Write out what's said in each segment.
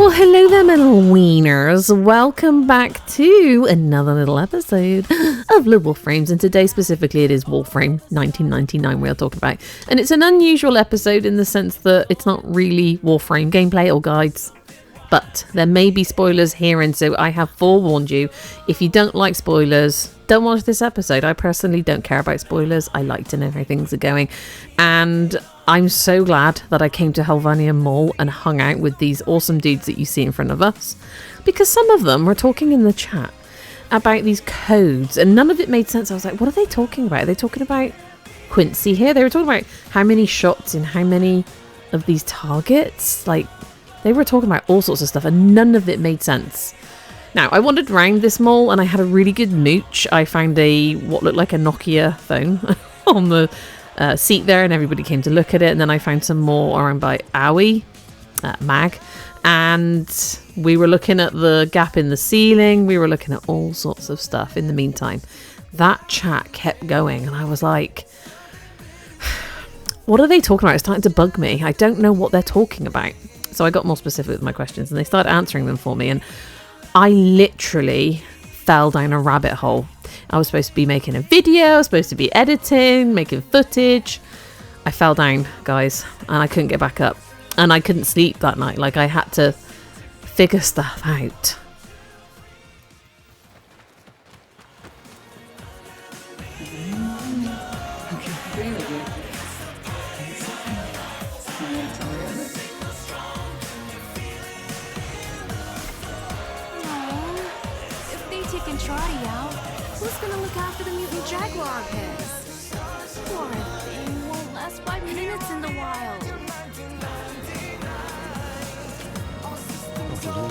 Well, hello there, little wieners. Welcome back to another little episode of Little Warframes, and today specifically it is Warframe 1999 we are talking about. And it's an unusual episode in the sense that it's not really Warframe gameplay or guides, but there may be spoilers here, and so I have forewarned you. If you don't like spoilers, don't watch this episode. I personally don't care about spoilers. I like to know how things are going, and I'm so glad that I came to HOLLVANIA Mall and hung out with these awesome dudes that you see in front of us, because some of them were talking in the chat about these codes and none of it made sense. I was like, what are they talking about? Are they talking about Quincy here? They were talking about how many shots in how many of these targets. Like, they were talking about all sorts of stuff and none of it made sense. Now, I wandered around this mall and I had a really good mooch. I found what looked like a Nokia phone on the seat there, and everybody came to look at it. And then I found some more around by Owie, Mag, and we were looking at the gap in the ceiling. We were looking at all sorts of stuff in the meantime. That chat kept going and I was like, what are they talking about? It's starting to bug me. I don't know what they're talking about. So I got more specific with my questions and they started answering them for me, and I literally fell down a rabbit hole. I was supposed to be making a video, I was supposed to be editing, making footage. I fell down, guys, and I couldn't get back up. And I couldn't sleep that night. Like, I had to figure stuff out.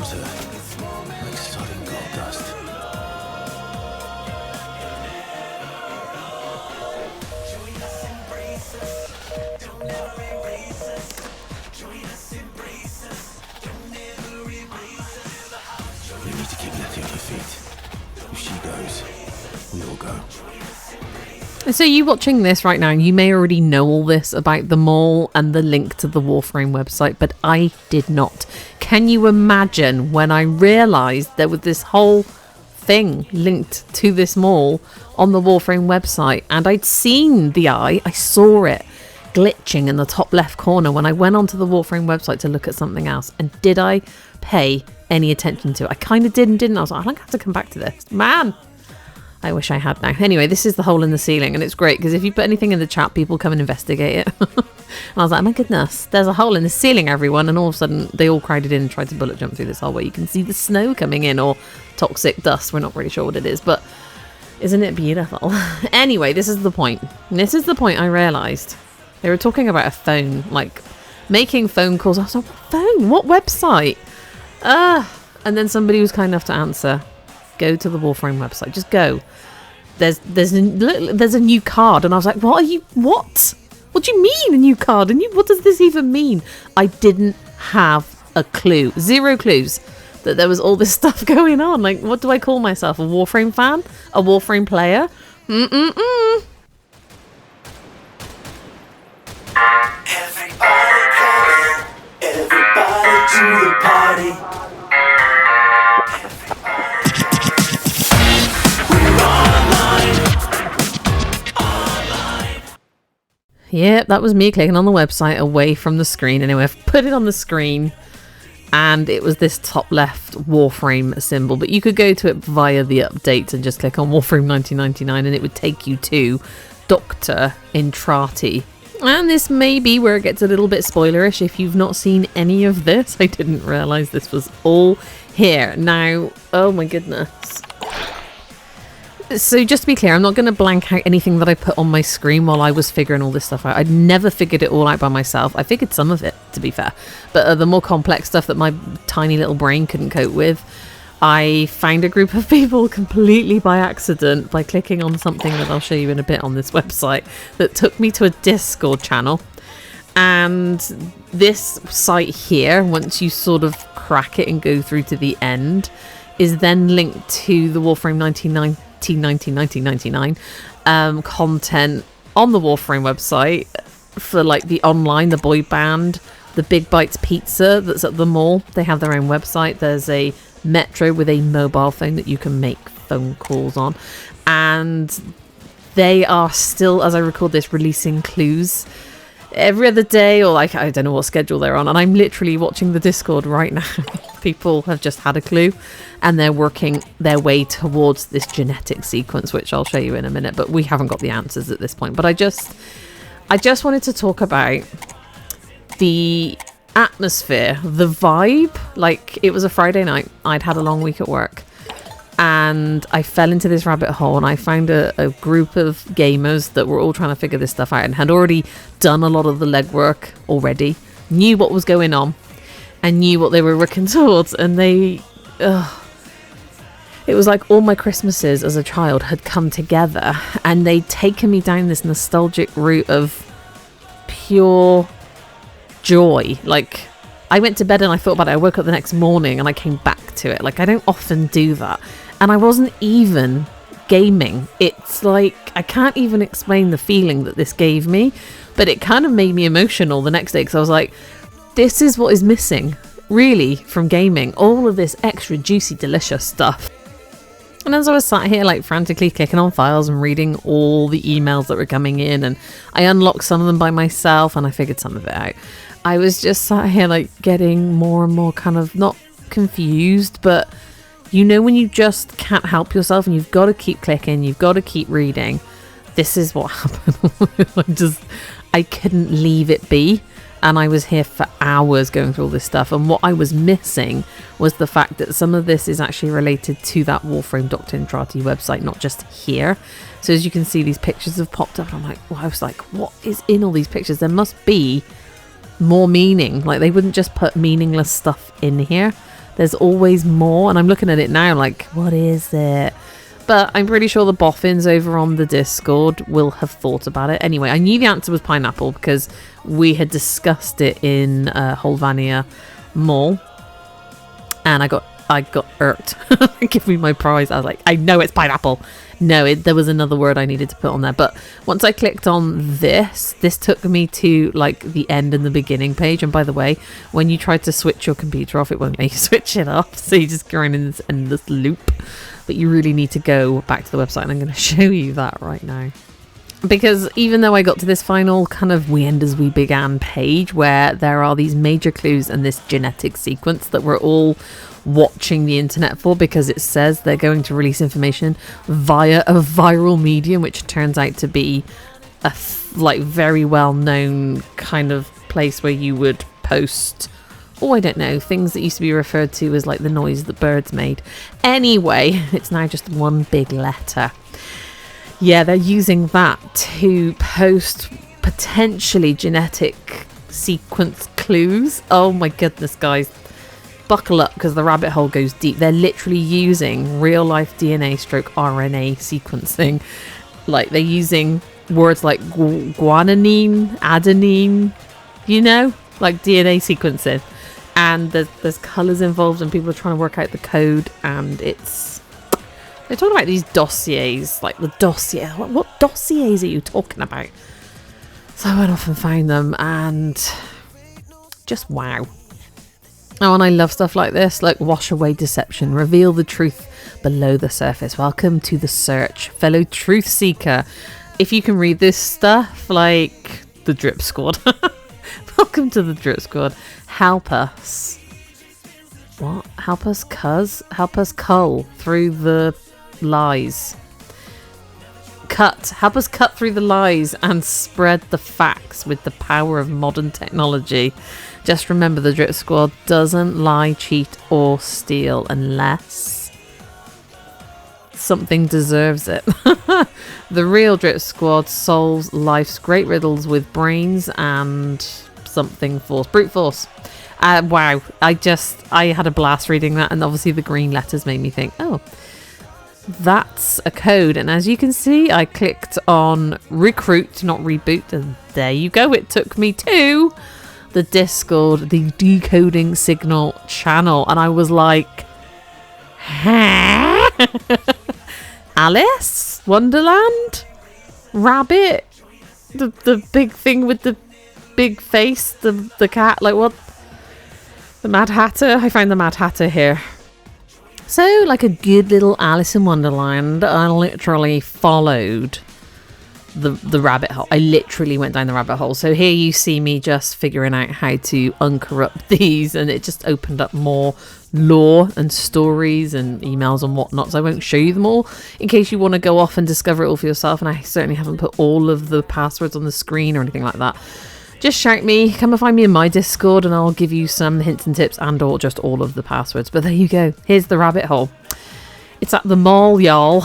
Like sudden gold dust. We need to keep Letty on her feet. If she goes, we all go. So you watching this right now, you may already know all this about the mall and the link to the Warframe website, but I did not. Can you imagine when I realised there was this whole thing linked to this mall on the Warframe website, and I'd seen the eye, I saw it glitching in the top left corner when I went onto the Warframe website to look at something else, and did I pay any attention to it? I kind of did and didn't. I was like, I don't have to come back to this. Man, I wish I had now. Anyway, this is the hole in the ceiling, and it's great because if you put anything in the chat, people come and investigate it. And I was like, oh my goodness, there's a hole in the ceiling, everyone. And all of a sudden, they all crowded in and tried to bullet jump through this hole where you can see the snow coming in, or toxic dust. We're not really sure what it is, but isn't it beautiful? Anyway, this is the point. This is the point I realised. They were talking about a phone, like making phone calls. I was like, what phone? What website? And then somebody was kind enough to answer. Go to the Warframe website. Just go. There's a new card, and I was like, what? What do you mean a new card? And what does this even mean? I didn't have a clue. Zero clues that there was all this stuff going on. Like, what do I call myself? A Warframe fan? A Warframe player? Mm-mm-mm. Everybody come in. Everybody to the party. Yep, that was me clicking on the website away from the screen. Anyway, I've put it on the screen and it was this top left Warframe symbol, but you could go to it via the updates and just click on Warframe 1999 and it would take you to Dr. Entrati. And this may be where it gets a little bit spoilerish if you've not seen any of this. I didn't realise this was all here. Now, oh my goodness. So just to be clear, I'm not going to blank out anything that I put on my screen while I was figuring all this stuff out. I'd never figured it all out by myself. I figured some of it, to be fair. But the more complex stuff that my tiny little brain couldn't cope with, I found a group of people completely by accident by clicking on something that I'll show you in a bit on this website that took me to a Discord channel. And this site here, once you sort of crack it and go through to the end, is then linked to the Warframe 1999 content on the Warframe website for like the online, the boy band the Big Bites Pizza that's at the mall. They have their own website. There's a Metro with a mobile phone that you can make phone calls on. And they are still, as I record this, releasing clues every other day, or like I don't know what schedule they're on. And I'm literally watching the Discord right now. People have just had a clue and they're working their way towards this genetic sequence, which I'll show you in a minute, but we haven't got the answers at this point. But I just wanted to talk about the atmosphere, the vibe. Like, it was a Friday night. I'd had a long week at work and I fell into this rabbit hole, and I found a group of gamers that were all trying to figure this stuff out and had already done a lot of the legwork already, knew what was going on and knew what they were working towards. And it was like all my Christmases as a child had come together, and they'd taken me down this nostalgic route of pure joy. Like, I went to bed and I thought about it. I woke up the next morning and I came back to it. Like, I don't often do that. And I wasn't even gaming. It's like, I can't even explain the feeling that this gave me, but it kind of made me emotional the next day, because I was like, this is what is missing, really, from gaming. All of this extra juicy, delicious stuff. And as I was sat here, like, frantically clicking on files and reading all the emails that were coming in, and I unlocked some of them by myself and I figured some of it out, I was just sat here, like, getting more and more kind of, not confused, but you know when you just can't help yourself and you've got to keep clicking, you've got to keep reading. This is what happened. I couldn't leave it be. And I was here for hours going through all this stuff. And what I was missing was the fact that some of this is actually related to that Warframe Dr. Intrati website, not just here. So as you can see, these pictures have popped up. And I'm like, well, I was like, what is in all these pictures? There must be more meaning. Like, they wouldn't just put meaningless stuff in here. There's always more. And I'm looking at it now like, what is it? But I'm pretty sure the boffins over on the Discord will have thought about it. Anyway, I knew the answer was pineapple because we had discussed it in HOLLVANIA Mall. And I got irked. Give me my prize. I was like, I know it's pineapple. No, there was another word I needed to put on there. But once I clicked on this took me to like the end and the beginning page. And by the way, when you try to switch your computer off, it won't let you switch it off. So you're just going in this endless loop. But you really need to go back to the website, and I'm going to show you that right now. Because even though I got to this final kind of we end as we began page where there are these major clues and this genetic sequence that we're all watching the internet for, because it says they're going to release information via a viral medium, which turns out to be a very well known kind of place where you would post, I don't know, things that used to be referred to as like the noise that birds made. Anyway, it's now just one big letter. Yeah, they're using that to post potentially genetic sequence clues. Oh my goodness, guys. Buckle up, because the rabbit hole goes deep. They're literally using real life DNA / RNA sequencing. Like, they're using words like guanine, adenine, like DNA sequencing. And there's colours involved, and people are trying to work out the code, and they're talking about these dossiers, like the dossier. What dossiers are you talking about? So I went off and found them, and just wow. Oh, and I love stuff like this, like wash away deception, reveal the truth below the surface. Welcome to the search, fellow truth seeker. If you can read this stuff, like the Drip Squad. Welcome to the Drip Squad. Help us. What? Help us, help us cull through the lies. Help us cut through the lies and spread the facts with the power of modern technology. Just remember, the Drip Squad doesn't lie, cheat, or steal unless something deserves it. The real Drip Squad solves life's great riddles with brains and something force, brute force. Wow, I had a blast reading that, and obviously the green letters made me think, oh, that's a code. And as you can see, I clicked on recruit, not reboot, and there you go. It took me to the Discord, the Decoding Signal channel, and I was like, huh? Alice? Wonderland? Rabbit? The big thing with the big face, the cat, like what? The Mad Hatter. I found the Mad Hatter here. So, like a good little Alice in Wonderland, I literally followed the rabbit hole. I literally went down the rabbit hole. So here you see me just figuring out how to uncorrupt these, and it just opened up more lore and stories and emails and whatnot. So I won't show you them all in case you want to go off and discover it all for yourself. And I certainly haven't put all of the passwords on the screen or anything like that. Just shout me, come and find me in my Discord, and I'll give you some hints and tips and or just all of the passwords. But there you go. Here's the rabbit hole. It's at the mall, y'all.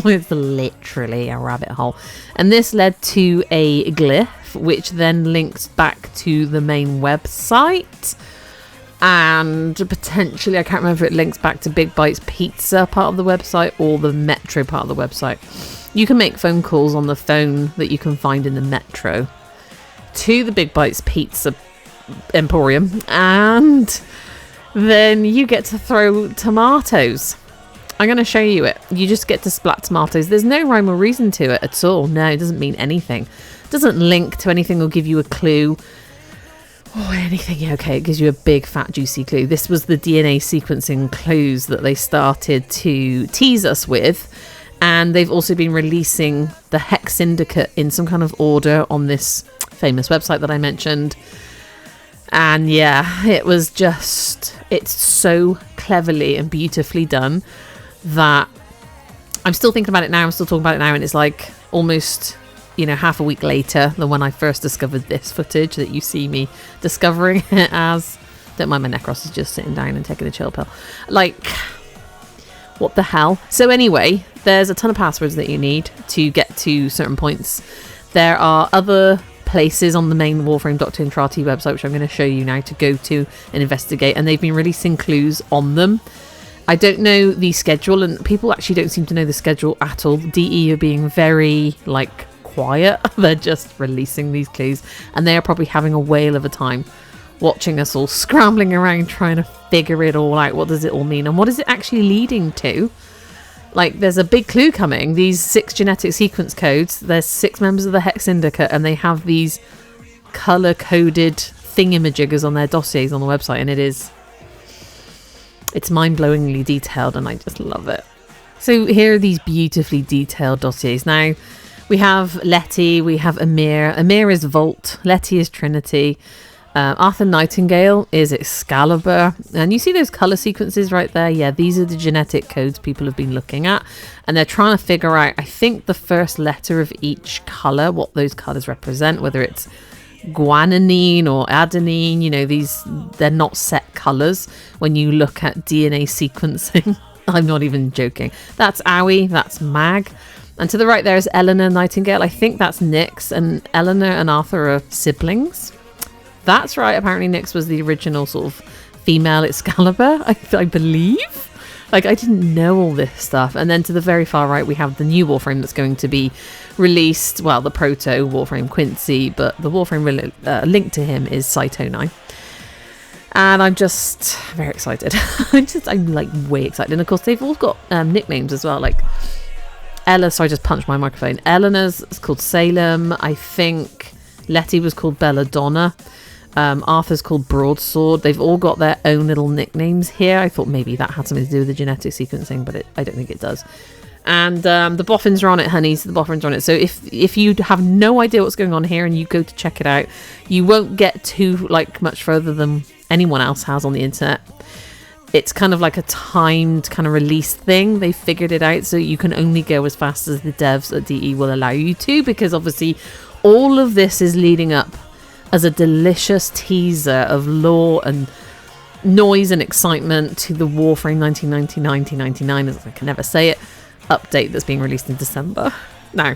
It's literally a rabbit hole. And this led to a glyph, which then links back to the main website. And potentially, I can't remember if it links back to Big Bites Pizza part of the website or the Metro part of the website. You can make phone calls on the phone that you can find in the Metro to the Big Bites Pizza Emporium, and then you get to throw tomatoes. I'm going to show you it. You just get to splat tomatoes. There's no rhyme or reason to it at all. No, it doesn't mean anything. It doesn't link to anything or give you a clue or anything. Yeah, okay, it gives you a big fat juicy clue. This was the DNA sequencing clues that they started to tease us with. And they've also been releasing the Hex Syndicate in some kind of order on this famous website that I mentioned. And yeah, it was just, it's so cleverly and beautifully done that I'm still thinking about it now. I'm still talking about it now, and it's like almost, half a week later than when I first discovered this footage that you see me discovering it as. Don't mind my Necros is just sitting down and taking a chill pill. Like, what the hell? So anyway, there's a ton of passwords that you need to get to certain points. There are other places on the main Warframe Dr. Intrati website, which I'm going to show you now, to go to and investigate, and they've been releasing clues on them. I don't know the schedule, and people actually don't seem to know the schedule at all. DE are being very quiet. They're just releasing these clues, and they are probably having a whale of a time watching us all scrambling around trying to figure it all out. What does it all mean, and what is it actually leading to? There's a big clue coming. These 6 genetic sequence codes. There's 6 members of the Hex Syndicate, and they have these color-coded thingamajiggers on their dossiers on the website, and it's mind-blowingly detailed, and I just love it. So here are these beautifully detailed dossiers. Now, we have Letty, we have Amir. Amir is Volt, Letty is Trinity. Arthur Nightingale is Excalibur, and you see those color sequences right there. Yeah, these are the genetic codes people have been looking at, and they're trying to figure out, I think, the first letter of each color, what those colors represent, whether it's guanine or adenine. They're not set colors when you look at DNA sequencing. I'm not even joking. That's Owie, that's Mag, and to the right there is Eleanor Nightingale. I think that's Nyx, and Eleanor and Arthur are siblings. That's right. Apparently Nyx was the original sort of female Excalibur, I believe. I didn't know all this stuff. And then to the very far right, we have the new Warframe that's going to be released. Well, the proto Warframe Quincy, but the Warframe linked to him is Cyto9. And I'm just very excited. I'm way excited. And of course, they've all got nicknames as well. Ella, sorry, I just punched my microphone. Eleanor's called Salem. I think Letty was called Belladonna. Arthur's called Broadsword. They've all got their own little nicknames here. I thought maybe that had something to do with the genetic sequencing, but I don't think it does. And the boffins are on it, honeys. The boffins are on it. So if you have no idea what's going on here and you go to check it out, you won't get too much further than anyone else has on the internet. It's kind of like a timed kind of release thing. They figured it out, so you can only go as fast as the devs at DE will allow you to, because obviously all of this is leading up as a delicious teaser of lore and noise and excitement to the Warframe 1999, as I can never say it, update that's being released in December. Now,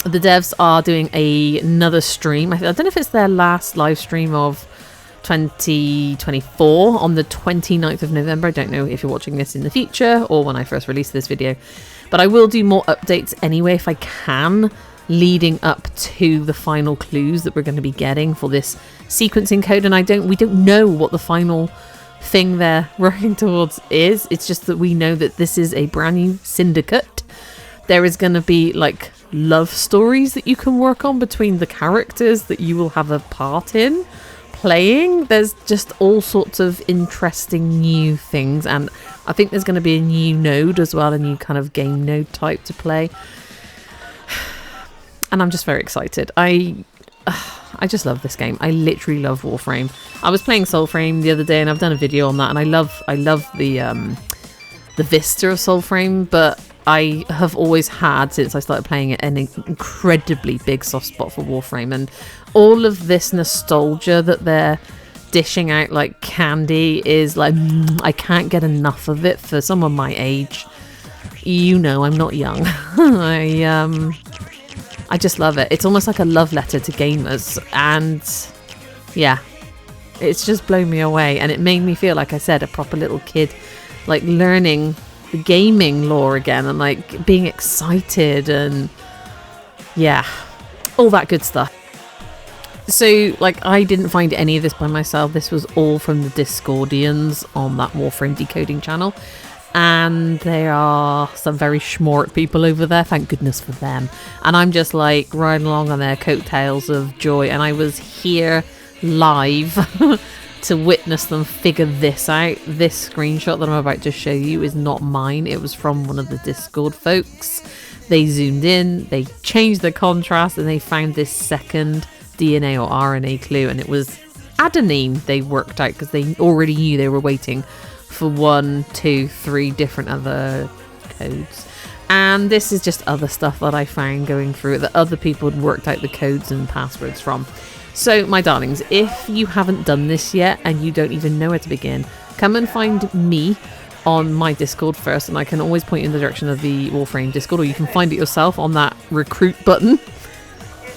the devs are doing another stream. I don't know if it's their last live stream of 2024 on the 29th of November. I don't know if you're watching this in the future or when I first released this video, but I will do more updates anyway if I can, leading up to the final clues that we're going to be getting for this sequencing code. And we don't know what the final thing they're working towards is. It's just that we know that this is a brand new syndicate. There is going to be love stories that you can work on between the characters that you will have a part in playing. There's just all sorts of interesting new things, and I think there's going to be a new node as well, a new kind of game node type to play, and I'm just very excited. I just love this game. I literally love Warframe. I was playing Soulframe the other day, and I've done a video on that, and I love the vista of Soulframe, but I have always had, since I started playing it, an incredibly big soft spot for Warframe, and all of this nostalgia that they're dishing out like candy is like, I can't get enough of it for someone my age. You know, I'm not young. I just love it. It's almost like a love letter to gamers, and yeah, it's just blown me away, and it made me feel, like I said, a proper little kid, like learning the gaming lore again, and like being excited, and yeah, all that good stuff. So like, I didn't find any of this by myself. This was all from the Discordians on that Warframe decoding channel, and there are some very smart people over there, thank goodness for them, and I'm just like riding along on their coattails of joy, and I was here live to witness them figure this out. This screenshot that I'm about to show you is not mine. It was from one of the Discord folks. They zoomed in, they changed the contrast, and they found this second DNA or RNA clue, and it was adenine they worked out, because they already knew they were waiting for 1, 2, 3 different other codes. And this is just other stuff that I found going through it that other people had worked out the codes and passwords from. So, my darlings, if you haven't done this yet and you don't even know where to begin, come and find me on my Discord first, and I can always point you in the direction of the Warframe Discord, or you can find it yourself on that recruit button,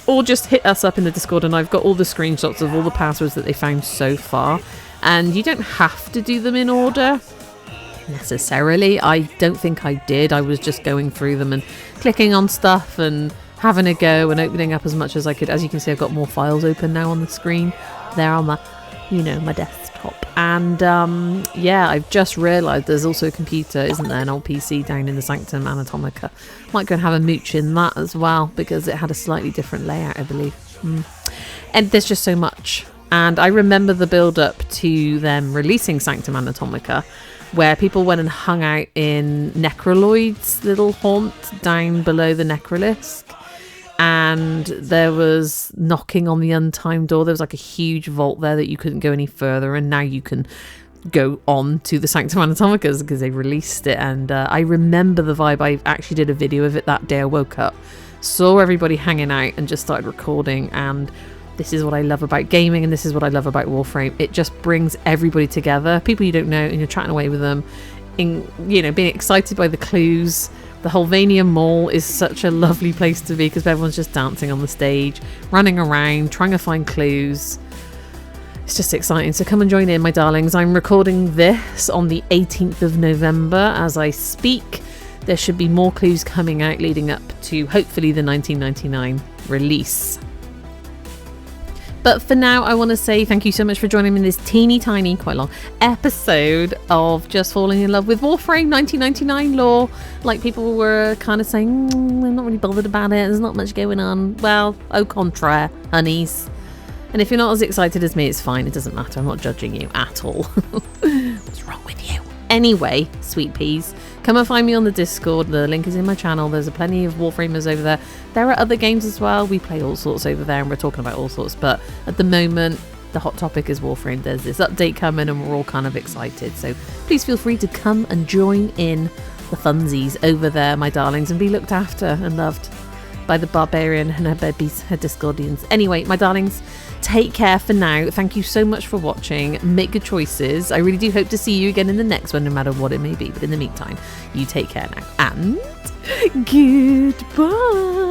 or just hit us up in the Discord, and I've got all the screenshots of all the passwords that they found so far. And you don't have to do them in order necessarily. I don't think I did. I was just going through them and clicking on stuff and having a go and opening up as much as I could. As you can see, I've got more files open now on the screen there on my, my desktop. And yeah, I've just realised there's also a computer, isn't there, an old PC down in the Sanctum Anatomica. Might go and have a mooch in that as well, because it had a slightly different layout, I believe. And there's just so much. And I remember the build up to them releasing Sanctum Anatomica, where people went and hung out in Necroloid's little haunt down below the Necrolisk. And there was knocking on the untimed door. There was like a huge vault there that you couldn't go any further, and now you can go on to the Sanctum Anatomicas because they released it. And I remember the vibe. I actually did a video of it that day. I woke up, saw everybody hanging out, and just started recording. And this is what I love about gaming, and this is what I love about Warframe. It just brings everybody together, people you don't know, and you're chatting away with them, in, being excited by the clues. The HOLLVANIA Mall is such a lovely place to be, because everyone's just dancing on the stage, running around, trying to find clues. It's just exciting. So come and join in, my darlings. I'm recording this on the 18th of November as I speak. There should be more clues coming out leading up to hopefully the 1999 release. But for now, I want to say thank you so much for joining me in this teeny tiny, quite long episode of Just Falling in Love with Warframe 1999 lore. Like, people were kind of saying, I'm not really bothered about it, there's not much going on. Well, au contraire, honeys. And if you're not as excited as me, it's fine, it doesn't matter, I'm not judging you at all. What's wrong with you? Anyway, sweet peas, come and find me on the Discord. The link is in my channel. There's plenty of Warframers over there. There are other games as well. We play all sorts over there, and we're talking about all sorts. But at the moment, the hot topic is Warframe. There's this update coming, and we're all kind of excited. So please feel free to come and join in the funsies over there, my darlings, and be looked after and loved by the Barbarian and her babies, her Discordians. Anyway, my darlings, take care for now. Thank you so much for watching. Make good choices. I really do hope to see you again in the next one, no matter what it may be. But in the meantime, you take care now. And goodbye.